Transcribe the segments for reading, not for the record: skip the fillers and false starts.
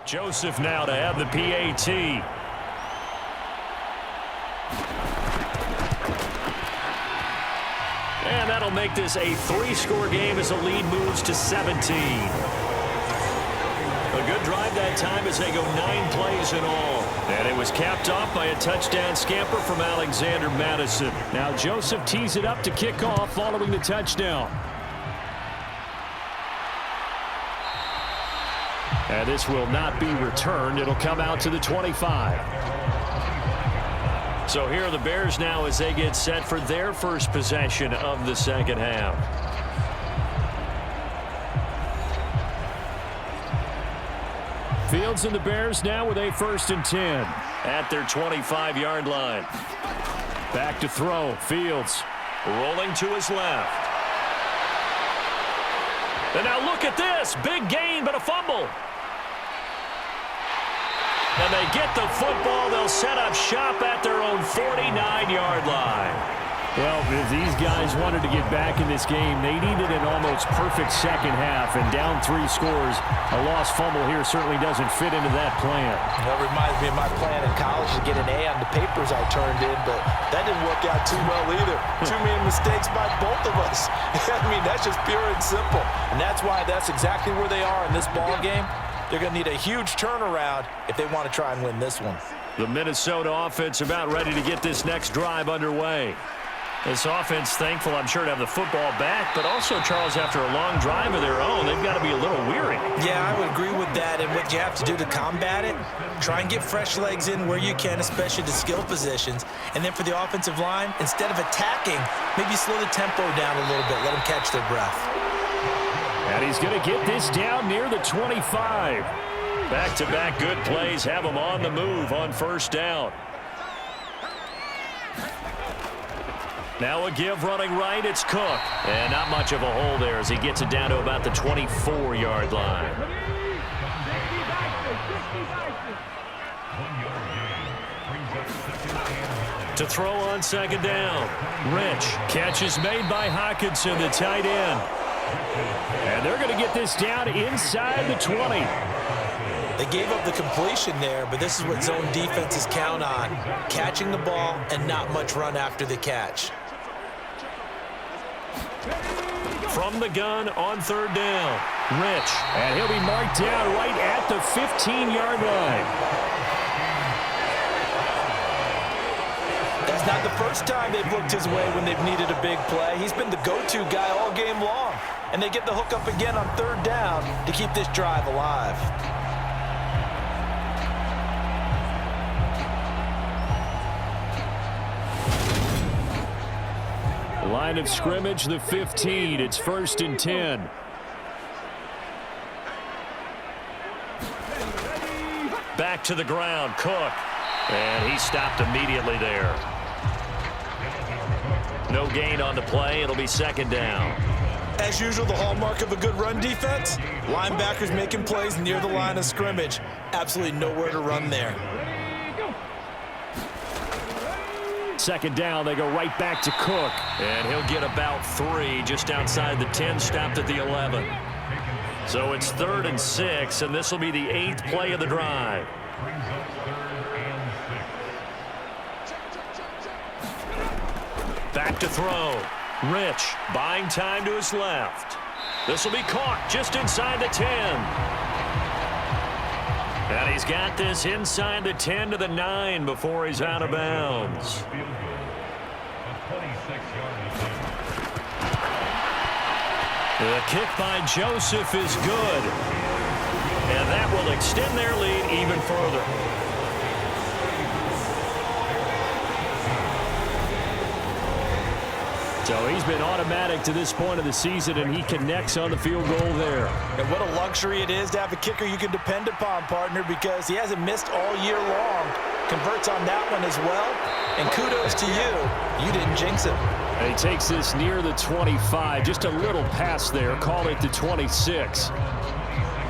Joseph now to have the PAT. And that'll make this a 3-score game as the lead moves to 17. A good drive that time as they go 9 plays in all. And it was capped off by a touchdown scamper from Alexander Madison. Now Joseph tees it up to kick off following the touchdown. And this will not be returned. It'll come out to the 25. So here are the Bears now as they get set for their first possession of the second half. Fields and the Bears now with a 1st and 10 at their 25-yard line. Back to throw. Fields rolling to his left. And now look at this. Big gain, but a fumble. And they get the football. They'll set up shop at their own 49-yard line. Well, if these guys wanted to get back in this game, they needed an almost perfect second half. And down 3 scores, a lost fumble here certainly doesn't fit into that plan. That reminds me of my plan in college to get an A on the papers I turned in, but that didn't work out too well either. Too many mistakes by both of us. I mean, that's just pure and simple. And that's why that's exactly where they are in this ball game. They're going to need a huge turnaround if they want to try and win this one. The Minnesota offense about ready to get this next drive underway. This offense thankful, I'm sure, to have the football back, but also, Charles, after a long drive of their own, they've got to be a little weary. Yeah, I would agree with that, and what you have to do to combat it, try and get fresh legs in where you can, especially the skill positions, and then for the offensive line, instead of attacking, maybe slow the tempo down a little bit, let them catch their breath. And he's going to get this down near the 25. Back-to-back good plays have him on the move on 1st down. Now a give running right, it's Cook. And not much of a hole there as he gets it down to about the 24-yard line. To throw on 2nd down. Rich. Catch is made by Hockenson, the tight end. And they're going to get this down inside the 20. They gave up the completion there, but this is what zone defenses count on. Catching the ball and not much run after the catch. From the gun on 3rd down. Rich. And he'll be marked down right at the 15-yard line. That's not the first time they've looked his way when they've needed a big play. He's been the go-to guy all game long. And they get the hook up again on 3rd down to keep this drive alive. Line of scrimmage, the 15. It's 1st and 10. Back to the ground, Cook. And he stopped immediately there. No gain on the play. It'll be 2nd down. As usual, the hallmark of a good run defense, linebackers making plays near the line of scrimmage. Absolutely nowhere to run there. 2nd down, they go right back to Cook. And he'll get about 3 just outside the 10, stopped at the 11. So it's 3rd and 6, and this will be the 8th play of the drive. Back to throw. Rich buying time to his left. This will be caught just inside the 10. And he's got this inside the 10 to the 9 before he's out of bounds. The kick by Joseph is good. And that will extend their lead even further. So he's been automatic to this point of the season, and he connects on the field goal there. And what a luxury it is to have a kicker you can depend upon, partner, because he hasn't missed all year long. Converts on that one as well. And kudos to you. You didn't jinx him. And he takes this near the 25. Just a little pass there. Call it the 26.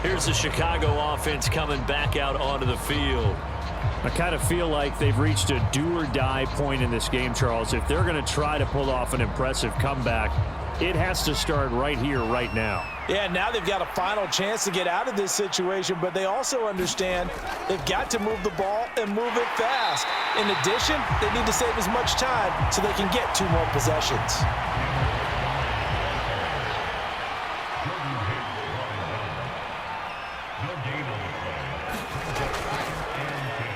Here's the Chicago offense coming back out onto the field. I kind of feel like they've reached a do-or-die point in this game, Charles. If they're going to try to pull off an impressive comeback, It has to start right here, right now. Yeah, now they've got a final chance to get out of this situation, but they also understand they've got to move the ball and move it fast. In addition, they need to save as much time so they can get 2 more possessions.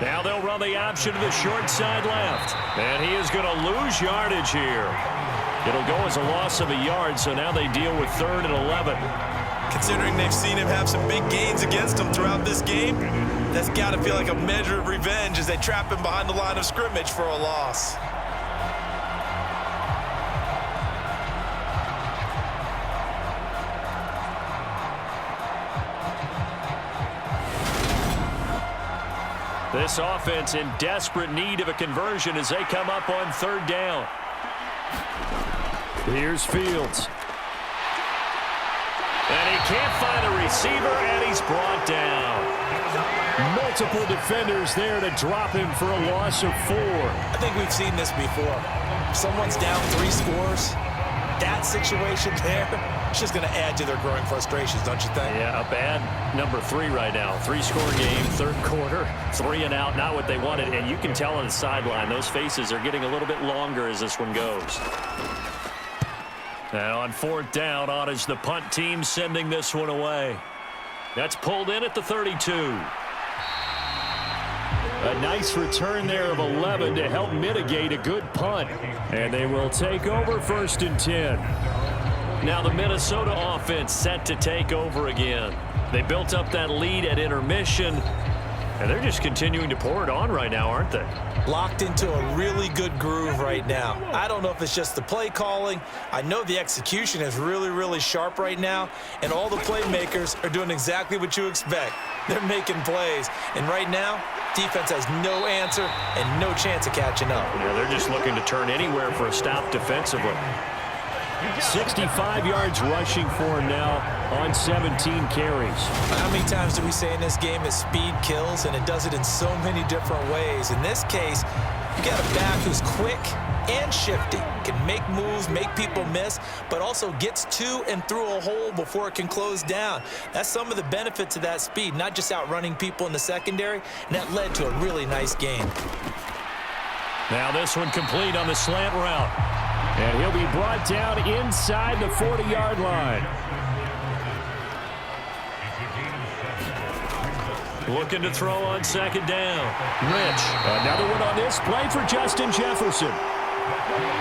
Now they'll run the option to the short side left. And he is going to lose yardage here. It'll go as a loss of a yard, so now they deal with 3rd and 11. Considering they've seen him have some big gains against them throughout this game, that's got to feel like a measure of revenge as they trap him behind the line of scrimmage for a loss. This offense in desperate need of a conversion as they come up on 3rd down. Here's Fields. And he can't find a receiver, and he's brought down. Multiple defenders there to drop him for a loss of 4. I think we've seen this before. If someone's down 3 scores, that situation there, it's just going to add to their growing frustrations, don't you think? Yeah, a bad number 3 right now. 3-score game, 3rd quarter, 3 and out, not what they wanted. And you can tell on the sideline, those faces are getting a little bit longer as this one goes. And on 4th down, on is the punt team sending this one away. That's pulled in at the 32. A nice return there of 11 to help mitigate a good punt. And they will take over 1st and 10. Now the Minnesota offense set to take over again. They built up that lead at intermission, and they're just continuing to pour it on right now, aren't they? Locked into a really good groove right now. I don't know if it's just the play calling. I know the execution is really, really sharp right now, and all the playmakers are doing exactly what you expect. They're making plays, and right now, defense has no answer and no chance of catching up. Yeah, they're just looking to turn anywhere for a stop defensively. 65 yards rushing for him now on 17 carries. How many times do we say in this game that speed kills, and it does it in so many different ways? In this case, you got a back who's quick and shifty, can make moves, make people miss, but also gets to and through a hole before it can close down. That's some of the benefits of that speed, not just outrunning people in the secondary, and that led to a really nice game. Now this one complete on the slant route. And he'll be brought down inside the 40-yard line. Looking to throw on 2nd down. Rich. Another one on this play for Justin Jefferson.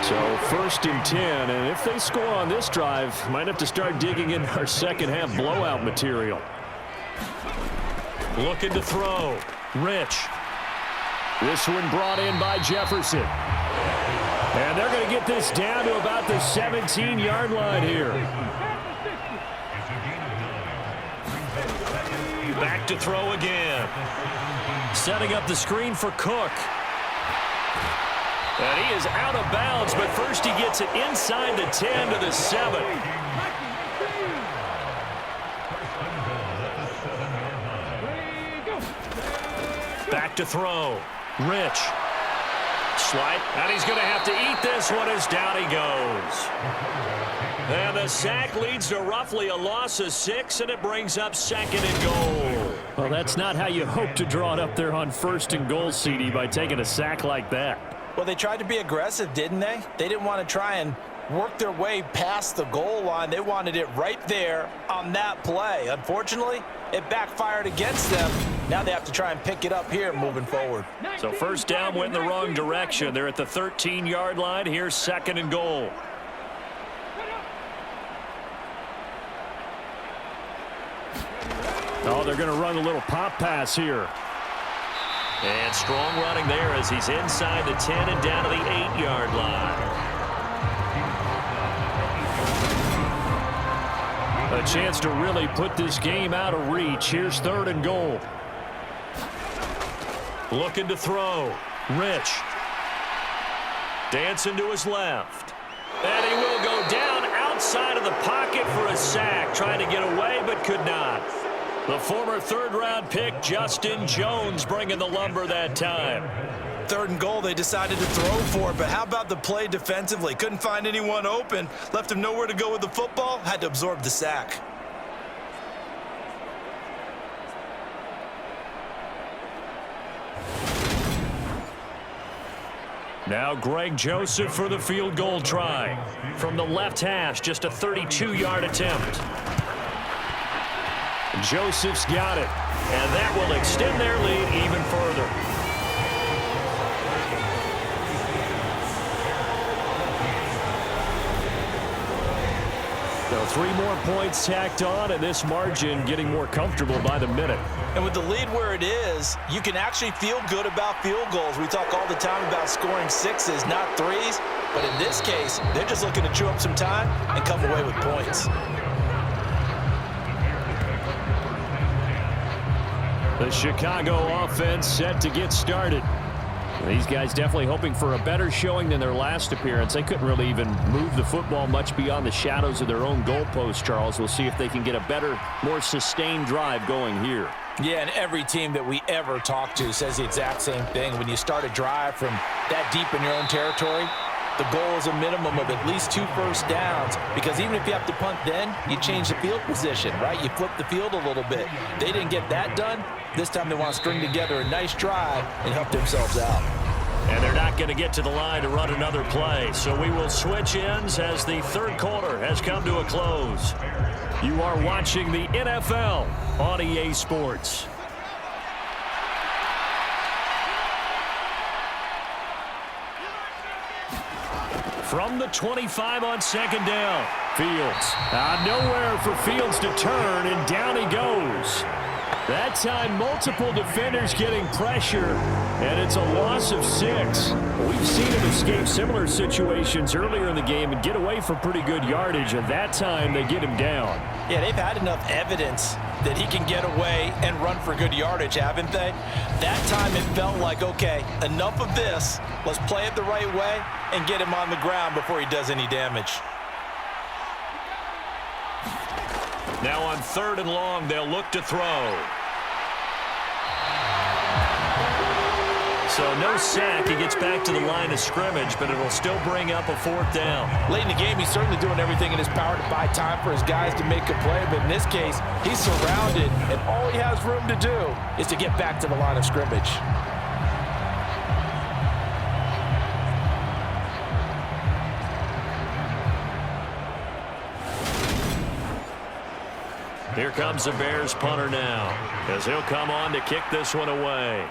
So 1st and 10, and if they score on this drive, might have to start digging in our second-half blowout material. Looking to throw. Rich. This one brought in by Jefferson. And they're going to get this down to about the 17-yard line here. Back to throw again. Setting up the screen for Cook. And he is out of bounds, but first he gets it inside the 10 to the 7. Back to throw. Rich. Slight, and he's going to have to eat this one as down he goes. And the sack leads to roughly a loss of 6, and it brings up 2nd and goal. Well, that's not how you hope to draw it up there on 1st and goal, CD, by taking a sack like that. Well, they tried to be aggressive, didn't they? They didn't want to try and work their way past the goal line. They wanted it right there on that play. Unfortunately, it backfired against them. Now they have to try and pick it up here moving forward. So 1st down went in the wrong direction. They're at the 13-yard line. Here's 2nd and goal. Oh, they're going to run a little pop pass here. And strong running there as he's inside the 10 and down to the 8-yard line. A chance to really put this game out of reach. Here's 3rd and goal. Looking to throw. Rich. Dancing to his left. And he will go down outside of the pocket for a sack. Trying to get away, but could not. The former 3rd-round pick, Justin Jones, bringing the lumber that time. 3rd and goal, they decided to throw for it, but how about the play defensively? Couldn't find anyone open, left him nowhere to go with the football, had to absorb the sack. Now Greg Joseph for the field goal try. From the left hash, just a 32-yard attempt. Joseph's got it, and that will extend their lead even further. So 3 more points tacked on, and this margin getting more comfortable by the minute. And with the lead where it is, you can actually feel good about field goals. We talk all the time about scoring 6s, not 3s. But in this case, they're just looking to chew up some time and come away with points. The Chicago offense set to get started. These guys definitely hoping for a better showing than their last appearance. They couldn't really even move the football much beyond the shadows of their own goalpost, Charles. We'll see if they can get a better, more sustained drive going here. Yeah, and every team that we ever talk to says the exact same thing. When you start a drive from that deep in your own territory, the goal is a minimum of at least 2 first downs, because even if you have to punt then, you change the field position, right? You flip the field a little bit. They didn't get that done. This time they want to string together a nice drive and help themselves out. And they're not going to get to the line to run another play. So we will switch ends as the 3rd quarter has come to a close. You are watching the NFL on EA Sports. From the 25 on 2nd down. Fields. Nowhere for Fields to turn, and down he goes. That time, multiple defenders getting pressure, and it's a loss of 6. We've seen him escape similar situations earlier in the game and get away for pretty good yardage, and that time they get him down. Yeah, they've had enough evidence that he can get away and run for good yardage, haven't they? That time it felt like, okay, enough of this. Let's play it the right way and get him on the ground before he does any damage. Now on 3rd and long, they'll look to throw. So no sack. He gets back to the line of scrimmage, but it'll still bring up a 4th down. Late in the game, he's certainly doing everything in his power to buy time for his guys to make a play. But in this case, he's surrounded, and all he has room to do is to get back to the line of scrimmage. Here comes the Bears punter now, as he'll come on to kick this one away.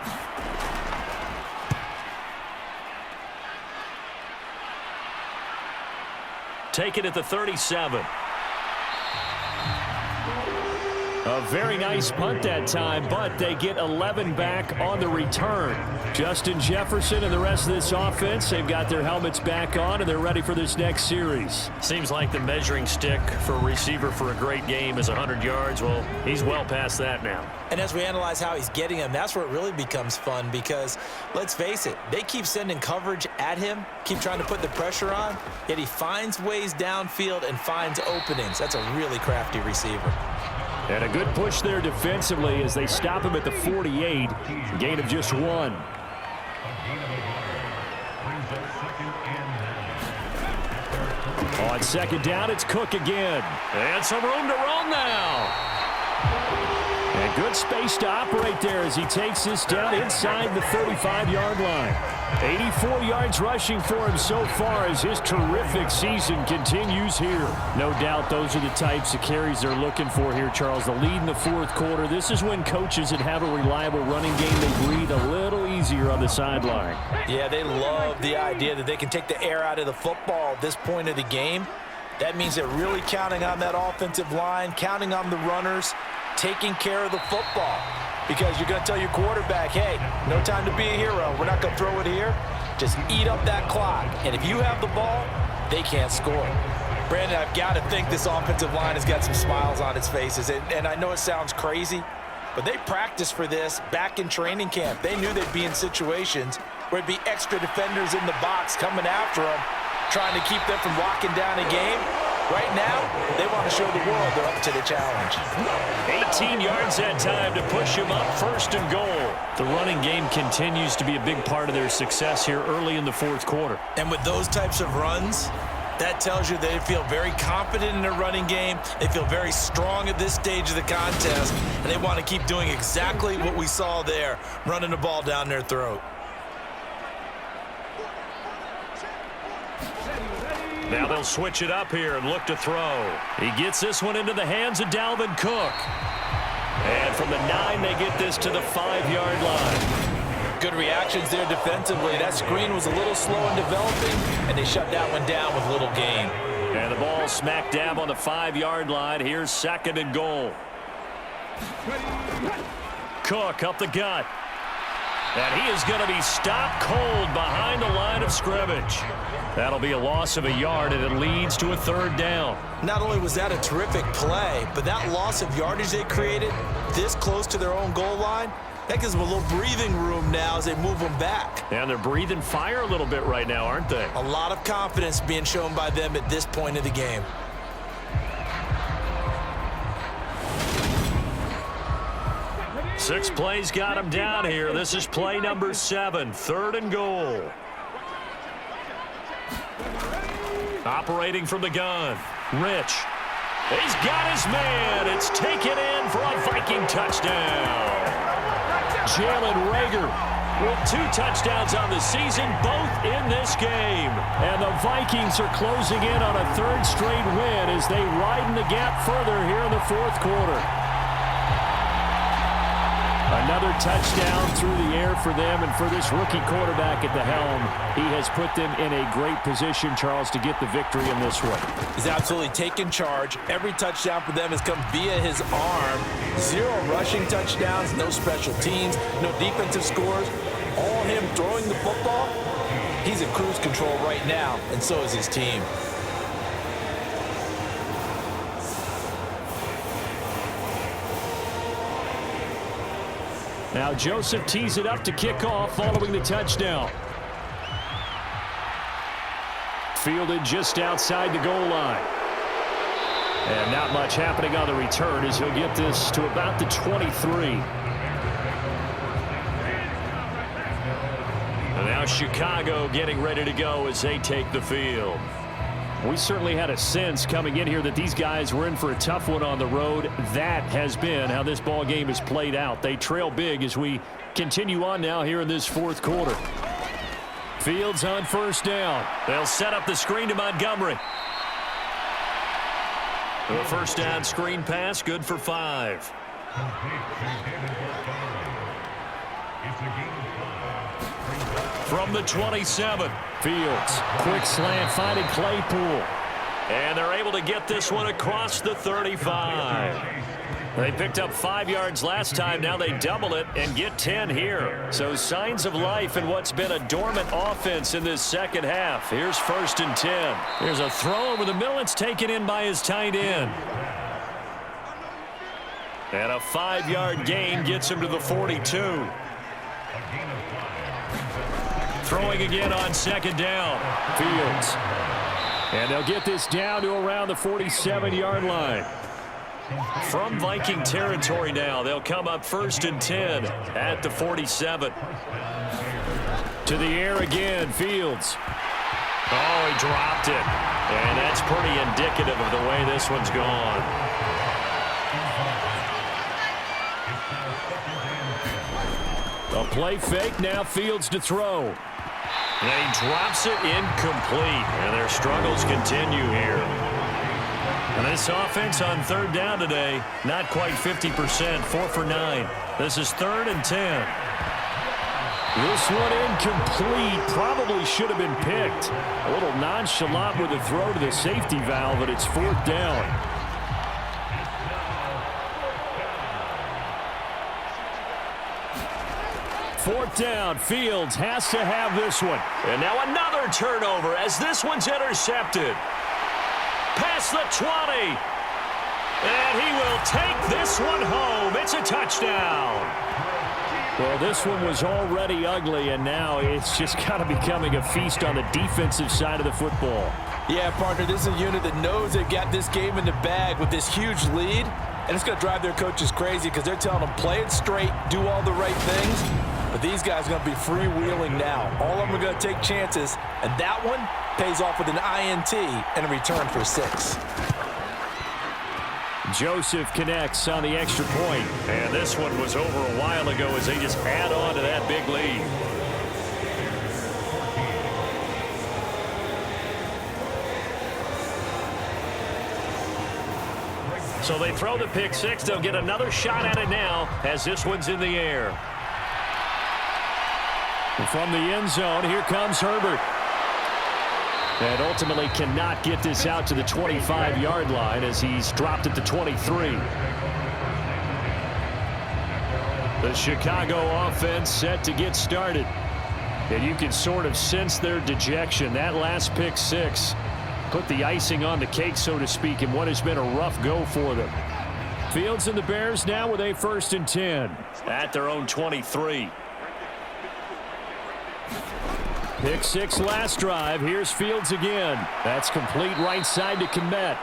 Take it at the 37. A very nice punt that time, but they get 11 back on the return. Justin Jefferson and the rest of this offense, they've got their helmets back on, and they're ready for this next series. Seems like the measuring stick for a receiver for a great game is 100 yards. Well, he's well past that now. And as we analyze how he's getting him, that's where it really becomes fun, because let's face it, they keep sending coverage at him, keep trying to put the pressure on, yet he finds ways downfield and finds openings. That's a really crafty receiver. And a good push there defensively as they stop him at the 48. Gain of just 1. On 2nd down, it's Cook again. And some room to run now. And good space to operate there as he takes this down inside the 35-yard line. 84 yards rushing for him so far as his terrific season continues here. No doubt those are the types of carries they're looking for here, Charles. The lead in the 4th quarter. This is when coaches that have a reliable running game, they breathe a little easier on the sideline. Yeah, they love the idea that they can take the air out of the football at this point of the game. That means they're really counting on that offensive line, counting on the runners, taking care of the football. Because you're going to tell your quarterback, hey, no time to be a hero. We're not going to throw it here. Just eat up that clock. And if you have the ball, they can't score. Brandon, I've got to think this offensive line has got some smiles on its faces. And I know it sounds crazy, but they practiced for this back in training camp. They knew they'd be in situations where it'd be extra defenders in the box coming after them, trying to keep them from locking down a game. Right now, they want to show the world they're up to the challenge. 18 yards that time to push him up, 1st and goal. The running game continues to be a big part of their success here early in the 4th quarter. And with those types of runs, that tells you they feel very confident in their running game. They feel very strong at this stage of the contest, and they want to keep doing exactly what we saw there, running the ball down their throat. Now they'll switch it up here and look to throw. He gets this one into the hands of Dalvin Cook. And from the 9, they get this to the 5-yard line. Good reactions there defensively. That screen was a little slow in developing, and they shut that one down with little gain. And the ball smack dab on the 5-yard line. Here's 2nd and goal. Cook up the gut. And he is going to be stopped cold behind the line of scrimmage. That'll be a loss of a yard, and it leads to a 3rd down. Not only was that a terrific play, but that loss of yardage they created this close to their own goal line, that gives them a little breathing room now as they move them back. And they're breathing fire a little bit right now, aren't they? A lot of confidence being shown by them at this point of the game. Six plays got him down here. This is play number 7, 3rd and goal. Operating from the gun, Rich. He's got his man. It's taken in for a Viking touchdown. Jalen Reagor with 2 touchdowns on the season, both in this game. And the Vikings are closing in on a 3rd straight win as they widen the gap further here in the 4th quarter. Another touchdown through the air for them, and for this rookie quarterback at the helm, he has put them in a great position, Charles, to get the victory in this one. He's absolutely taken charge. Every touchdown for them has come via his arm. 0 rushing touchdowns, no special teams, no defensive scores. All him throwing the football. He's in cruise control right now, and so is his team. Now Joseph tees it up to kick off following the touchdown. Fielded just outside the goal line. And not much happening on the return as he'll get this to about the 23. And now Chicago getting ready to go as they take the field. We certainly had a sense coming in here that these guys were in for a tough one on the road. That has been how this ball game has played out. They trail big as we continue on now here in this 4th quarter. Fields on 1st down. They'll set up the screen to Montgomery. The 1st down screen pass, good for 5. From the 27, Fields, quick slant, finding Claypool. And they're able to get this one across the 35. They picked up 5 yards last time. Now they double it and get 10 here. So signs of life in what's been a dormant offense in this 2nd half. Here's 1st and 10. Here's a throw over the middle. It's taken in by his tight end. And a 5-yard gain gets him to the 42. Throwing again on 2nd down. Fields. And they'll get this down to around the 47-yard line. From Viking territory now, they'll come up 1st and 10 at the 47. To the air again, Fields. Oh, he dropped it. And that's pretty indicative of the way this one's gone. A play fake, now Fields to throw. And he drops it incomplete. And their struggles continue here. And this offense on 3rd down today, not quite 50%, 4 for 9. This is 3rd and 10. This one incomplete, probably should have been picked. A little nonchalant with a throw to the safety valve, but it's 4th down. Fourth down, Fields has to have this one. And now another turnover as this one's intercepted. Past the 20. And he will take this one home. It's a touchdown. Well, this one was already ugly, and now it's just kind of becoming a feast on the defensive side of the football. Yeah, partner, this is a unit that knows they've got this game in the bag with this huge lead, and it's going to drive their coaches crazy because they're telling them play it straight, do all the right things, but these guys are going to be freewheeling now. All of them are going to take chances, and that one pays off with an INT and a return for 6. Joseph connects on the extra point. And this one was over a while ago as they just add on to that big lead. So they throw the pick six. They'll get another shot at it now as this one's in the air. From the end zone, here comes Herbert. And ultimately cannot get this out to the 25-yard line as he's dropped at the 23. The Chicago offense set to get started. And you can sort of sense their dejection. That last pick six put the icing on the cake, so to speak, in what has been a rough go for them. Fields and the Bears now with a 1st and 10. At their own 23. Pick six last drive. Here's Fields again. That's complete right side to Kmet.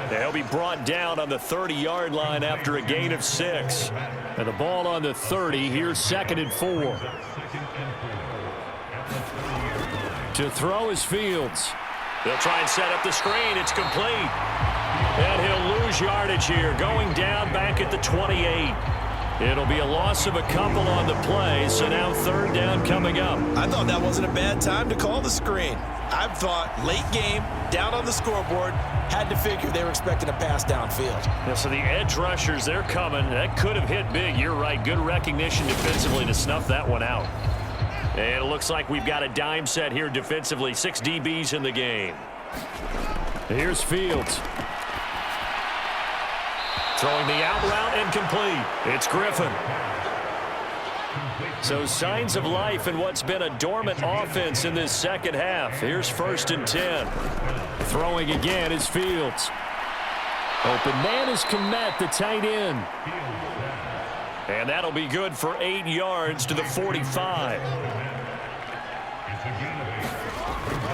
They'll be brought down on the 30-yard line after a gain of 6. And the ball on the 30. Here's 2nd and 4. To throw is Fields. They'll try and set up the screen. It's complete. And he'll lose yardage here, going down back at the 28. It'll be a loss of a couple on the play, so now 3rd down coming up. I thought that wasn't a bad time to call the screen. I thought late game, down on the scoreboard, had to figure they were expecting a pass downfield. Yeah, so the edge rushers, they're coming. That could have hit big. You're right. Good recognition defensively to snuff that one out. And it looks like we've got a dime set here defensively. 6 DBs in the game. Here's Fields. Throwing the out route and complete. It's Griffin. So signs of life in what's been a dormant offense in this second half. Here's 1st and 10. Throwing again is Fields. Open man is Kmet, the tight end. And that'll be good for 8 yards to the 45.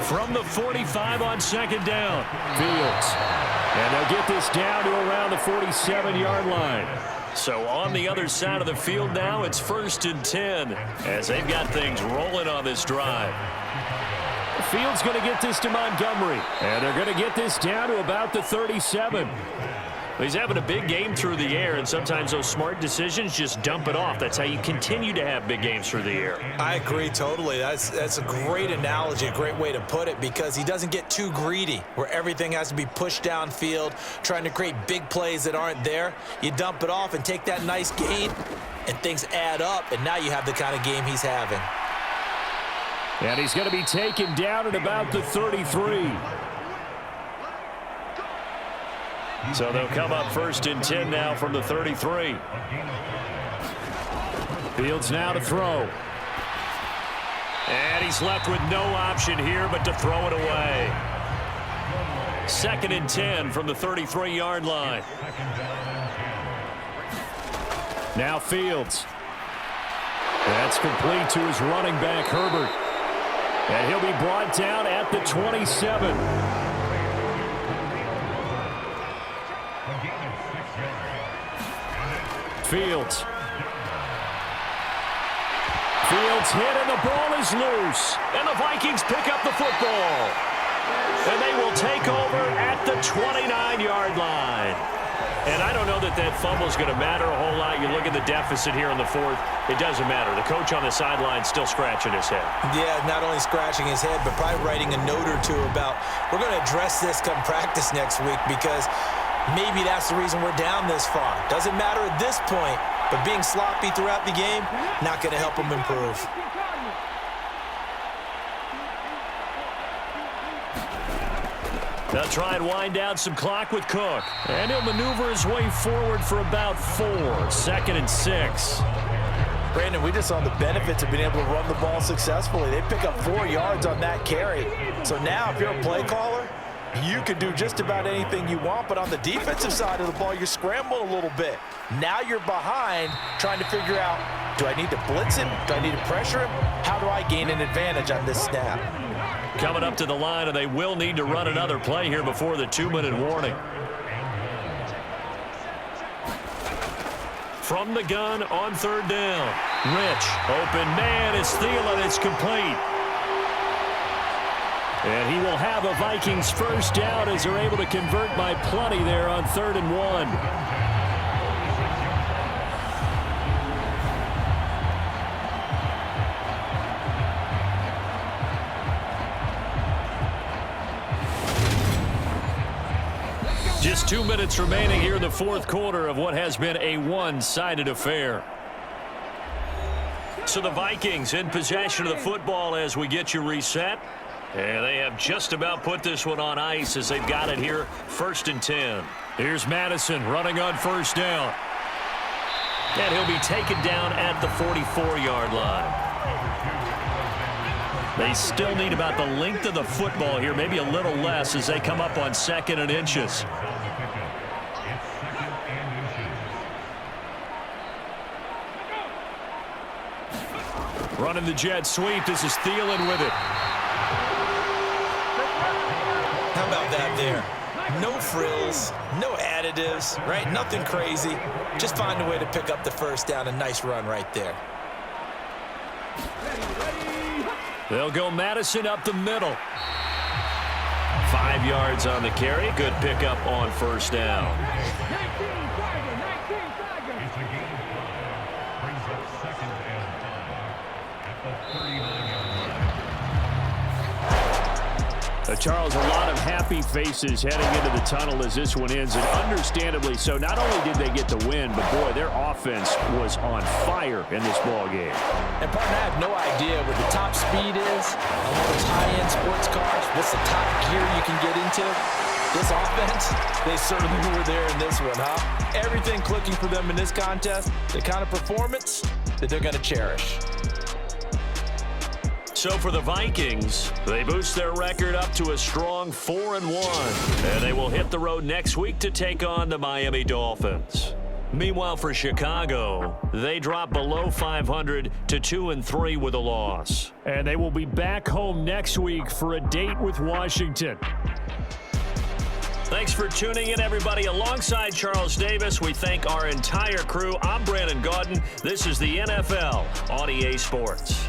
From the 45 on 2nd down. Fields. And they'll get this down to around the 47-yard line. So on the other side of the field now, it's 1st and 10 as they've got things rolling on this drive. Fields going to get this to Montgomery. And they're going to get this down to about the 37. He's having a big game through the air, and sometimes those smart decisions just dump it off. That's how you continue to have big games through the air. I agree totally. That's a great analogy, a great way to put it, because he doesn't get too greedy where everything has to be pushed downfield, trying to create big plays that aren't there. You dump it off and take that nice gain, and things add up, and now you have the kind of game he's having. And he's going to be taken down at about the 33. So they'll come up 1st and 10 now from the 33. Fields now to throw. And he's left with no option here but to throw it away. 2nd and 10 from the 33-yard line. Now Fields. That's complete to his running back, Herbert. And he'll be brought down at the 27. Fields. Fields hit and the ball is loose. And the Vikings pick up the football. And they will take over at the 29-yard line. And I don't know that that fumble is going to matter a whole lot. You look at the deficit here in the 4th. It doesn't matter. The coach on the sideline still scratching his head. Yeah, not only scratching his head, but probably writing a note or two about, we're going to address this come practice next week, because maybe that's the reason we're down this far. Doesn't matter at this point, but being sloppy throughout the game, not going to help him improve. They'll try and wind down some clock with Cook. And he'll maneuver his way forward for about 4. 2nd and 6. Brandon, we just saw the benefits of being able to run the ball successfully. They pick up 4 yards on that carry. So now if you're a play caller, you can do just about anything you want, but on the defensive side of the ball, you're scrambling a little bit. Now you're behind, trying to figure out, do I need to blitz him? Do I need to pressure him? How do I gain an advantage on this snap? Coming up to the line, and they will need to run another play here before the 2-minute warning. From the gun on 3rd down. Rich, open man, it's Thielen, it's complete. And he will have a Vikings first down as they're able to convert by plenty there on 3rd and 1. Just 2 minutes remaining here in the 4th quarter of what has been a one-sided affair. So the Vikings in possession of the football as we get you reset. And they have just about put this one on ice as they've got it here, 1st and 10. Here's Madison running on 1st down. And he'll be taken down at the 44-yard line. They still need about the length of the football here, maybe a little less as they come up on 2nd and inches. Running the jet sweep. This is Thielen with it. How about that there? No frills, no additives, right? Nothing crazy. Just find a way to pick up the first down. A nice run right there. They'll go Madison up the middle. 5 yards on the carry. Good pickup on 1st down. Charles, a lot of happy faces heading into the tunnel as this one ends, and understandably so. Not only did they get the win, but boy, their offense was on fire in this ball game. And partner, I have no idea what the top speed is on all those high-end sports cars. What's the top gear you can get into? This offense, they certainly were there in this one, huh? Everything clicking for them in this contest, the kind of performance that they're going to cherish. So for the Vikings, they boost their record up to a strong 4-1. And they will hit the road next week to take on the Miami Dolphins. Meanwhile, for Chicago, they drop below 500 to 2-3 with a loss. And they will be back home next week for a date with Washington. Thanks for tuning in, everybody. Alongside Charles Davis, we thank our entire crew. I'm Brandon Gaudin. This is the NFL on EA Sports.